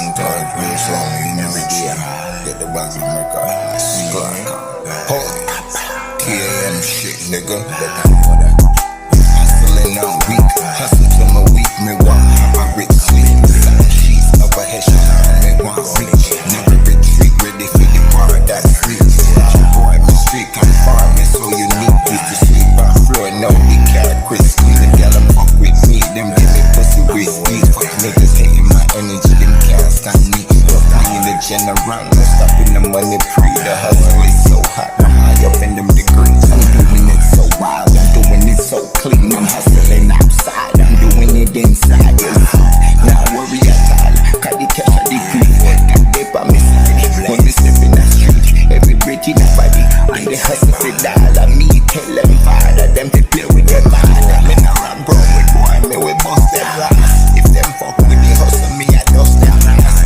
long time, real song, you never did. Get the bugs in my car. Hold TAM shit, nigga. Hustling all week, hustle till my week. Me want have a rich sleep. Side sheets, upper head shit on me want reach. Never retreat, ready for the bar that free. Boy, my street, I'm far, me so unique. Used to sleep on floor, now we can't quit squeezing. Girl, I'm fuck with me, them give me pussy risky. Fuck niggas hating my energy, them can't stand me. In the general, no stopping the money free. The hustle is so hot, I'm high up in them degrees. I'm doing it so wild, I'm doing it so clean. I'm hustling outside, I'm doing it inside. Now worry at all, cause the cash are the free. Got dip on me side, when me step in the street. Every brick in the body, and the hustle for dollar. Me tell them father, them to play with them father. Me now run brown with boy, me we bust them ass. If them fuck with the hustle, me I dust them ass.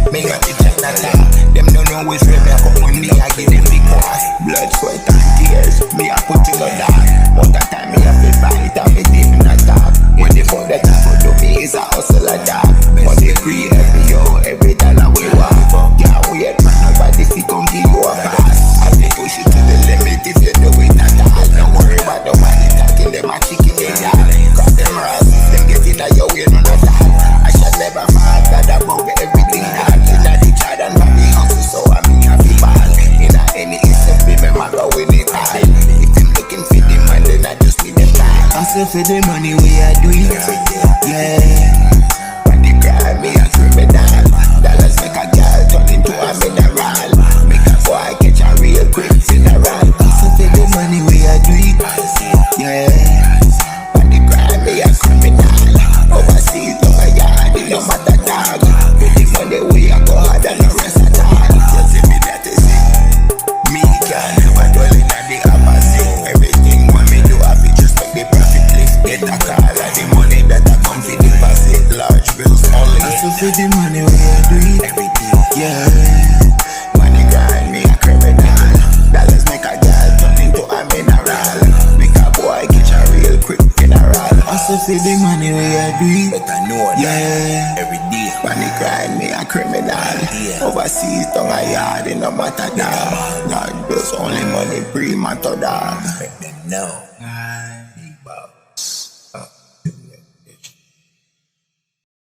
Me got the China top. Them don't know which way me come on me. I give them big boss. Blood, sweat and tears. Me I put in the dark. Most of the time me I feel bite and me deep in the dark. When the phone that I follow me is a hustle a dark. Money free every yo, every dollar we want. Can't wait man, nobody fi come give you a pass. I be push it to the limit if you do it at all. Don't worry about the money talking, them a chicken in y'all. Cause them rasses, them get in a yo way none of that. I shall never fall, God above everything that. So I mean I feel bad. In any instant, remember go with it high. If I'm looking for the money, then I just need them time. I say for the money we are doing, yeah. When they cry me a criminal, dollars make a girl turn into a mineral. Make a boy catch a real quick funeral. I say for the money we are doing, yeah. When they cry me a criminal, overseas to my yard, it no matter dog. With the money we are go hard and the rest of time. For the money we are doing, yeah. Money grind me a criminal. Dollars make a girl turn into a mineral. Make a boy catch a real quick funeral. Also for the money we are doing, yeah. Every day. Money grind me a criminal. Overseas down a yard in no matter dog. God does only money pre matter dog. Make them know.